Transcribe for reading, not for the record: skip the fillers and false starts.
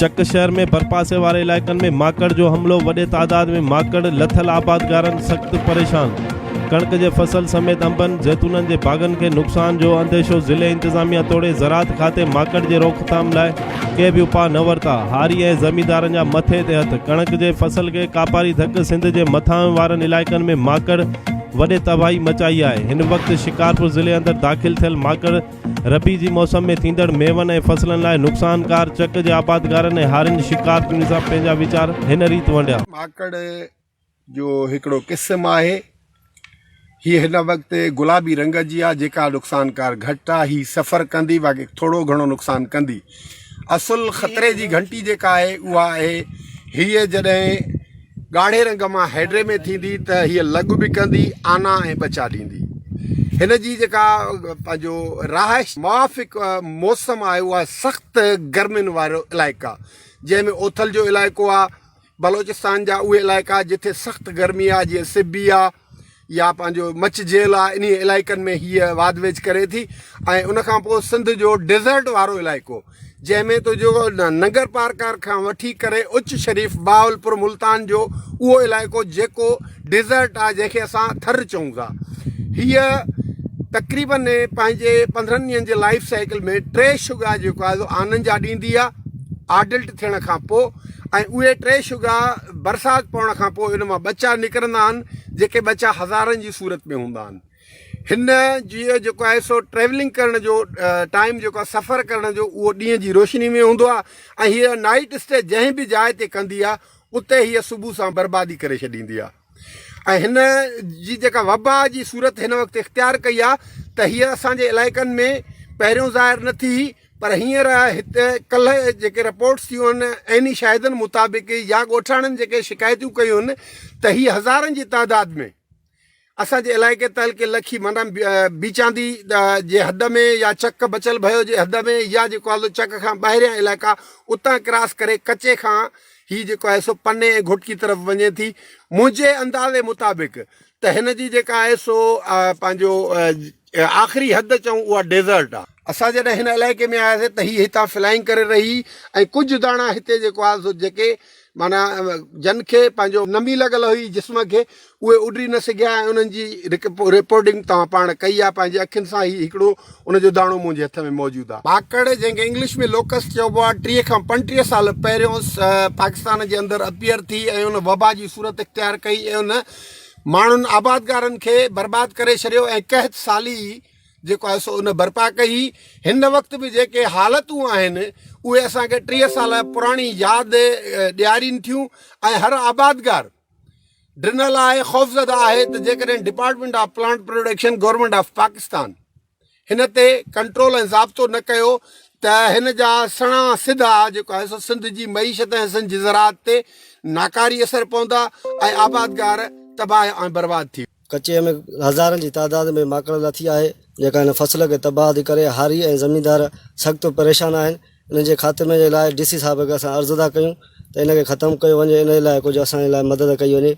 चक शहर में बरपासे वारे इलाइक़नि में माकड़ जो हमलो, वॾे तादाद में माकड़, लथल आबादगारनि सख़्तु परेशान। कणक जे फसल समेत अंबनि जैतूननि जे बागनि खे नुक़सान जो अंदेशो। ज़िले इंतज़ामिया तोड़े ज़राअत खाते माकड़ जे रोकथाम लाइ के बि उपाउ न वरिता। हारी ऐं ज़मींदारनि जा मथे ते हथ। कणक जे फसल खे कापारी धक। सिंध जे मथां वारनि इलाइक़नि में माकड़ वॾे तबाही मचाई आहे। हिन वक़्तु शिकारपुर ज़िले अंदरि दाख़िल थियल माकड़ रबी जी मौसम में थींदड़ मेवनि ऐं फसलनि लाइ नुक़सानकार। चक जे आबादगारनि ऐं हारियुनि शिकारपुरनि सां पंहिंजा वीचार हिन रीति वंडिया। माकड़ जो हिकिड़ो क़िस्म आहे। हीअ हिन वक़्तु गुलाबी रंग जी आहे, जेका नुक़सानकार घटि आहे। हीअ सफ़र कंदी, बाक़ी थोरो घणो नुक़सान कंदी। असुल ख़तरे जी घंटी जेका आहे उहा आहे हीअ जॾहिं ॻाढ़े रंग मां हैड्रे में थींदी त हीअ लॻ बि कंदी, आना ऐं बचा ॾींदी। हिन जी जेका पंहिंजो रहाइश मुआफ़िक़ मौसम आहे उहा सख़्तु गर्मियुनि वारो इलाइक़ो आहे, जंहिंमें ओथल जो इलाइक़ो आहे, बलोचिस्तान जा उहे इलाइक़ा जिथे सख़्तु गर्मी आहे, जीअं सिबी आहे या पंहिंजो मच जेल आहे। इन इलाइक़नि में हीअ वाद वेझ करे थी। ऐं उनखां पोइ सिंध जो डेज़र्ट वारो इलाइक़ो, जंहिंमें तो जो नंगर पार्कर खां वठी करे उच्च शरीफ़, बावलपुर, मुल्तान जो उहो इलाइक़ो जेको डेज़र्ट आहे, जंहिंखे असां थर चऊं था। हीअ तक़रीबन पंहिंजे 15 ॾींहंनि जे लाइफ साइकिल में 3 शुगा जेको आहे आननि जा ॾींदी आहे आडल्ट थियण खां पोइ। ऐं उहे 3 शुगा बरसाति पवण खां पोइ इन मां बच्चा निकिरंदा आहिनि, जेके बच्चा हज़ारनि जी सूरत में हूंदा आहिनि। हिन जी जेको आहे सो ट्रेवलिंग करण जो टाइम जेको आहे सफ़र करण जो उहो ॾींहं जी रोशनी में हूंदो आहे। ऐं हीअ नाइट स्टे जंहिं बि जाइ ते कंदी आहे उते हीअ सुबुह सां बर्बादी करे छॾींदी आहे। ऐं हिन जी जेका वबा जी सूरत हिन वक़्तु इख़्तियार कई आहे त हीअ असांजे इलाइक़नि में पहिरियों ज़ाहिर न थी, पर हींअर हिते कल्ह जेके रिपोर्ट्स थियूं आहिनि ऐनी शाहिदनि मुताबिक़ या ॻोठाणनि जेके शिकायतूं कयूं आहिनि त हीअ हज़ारनि जी तादाद में असांजे इलाइक़े तहलके लखी माना बीचांदी जे हद में या चक बचल भयो जे हद में या जेको आहे चक खां ॿाहिरियां इलाइक़ा उतां क्रॉस करे कचे खां हीअ जेको आहे सो पने ऐं घुटकी तरफ़ वञे थी। मुंहिंजे अंदाज़े मुताबिक़ त हिन जी जेका आहे सो पंहिंजो आख़िरी हद चऊं उहा डेज़र्ट आहे। असां जॾहिं हिन इलाइक़े में आयासीं त हीअ हितां फ्लाइंग करे रही ऐं कुझु दाणा हिते जेको आहे सो जेके माना जन खे पंहिंजो नमी लॻल हुई जिस्म खे, उहे उॾरी न सघिया। ऐं उन्हनि जी रिपोर्टिंग तव्हां पाण कई आहे पंहिंजे अखियुनि सां। ही हिकिड़ो उनजो दाणो मुंहिंजे हथ में मौजूदु आहे। माकड़ जंहिंखे इंग्लिश में लोकस चइबो आहे, 30 खां 35 साल पहिरियों पाकिस्तान जे अंदरि अपीयर थी ऐं उन वबा जी सूरत इख़्तियार कई ऐं उन माण्हुनि आबादगारनि खे बर्बादु करे छॾियो ऐं कहत साली जेको आहे सो उन बर्पा कई। हिन वक़्तु बि जेके हालतूं आहिनि उहे असांखे 30 साल पुराणी यादि ॾियारीनि थियूं। ऐं हर आबादगार ड्रिनल आहे, ख़ौफ़ज़दा आहे त जेकॾहिं department of plant production government of Pakistan हिन ते कंट्रोल ऐं ज़ाब्तो न कयो त हिन जा सणा सिधा जेको आहे सो सिंध जी मईशत ऐं सिंध जी ज़राअत ते नाकारी असर पवंदा ऐं आबादगार तबाह ऐं बर्बाद थी। कचे में हज़ारनि जी तादाद में माकड़ लथी आहे, जेका हिन फसल खे तबाह थी करे। हारी ऐं ज़मींदार सख़्तु परेशान आहिनि। इन जे ख़ात्मे जे लाइ DC साहिब खे असां अर्ज़ु था कयूं त इन खे ख़तमु कयो वञे, इन लाइ कुझु असांजे लाइ मदद कई वञे।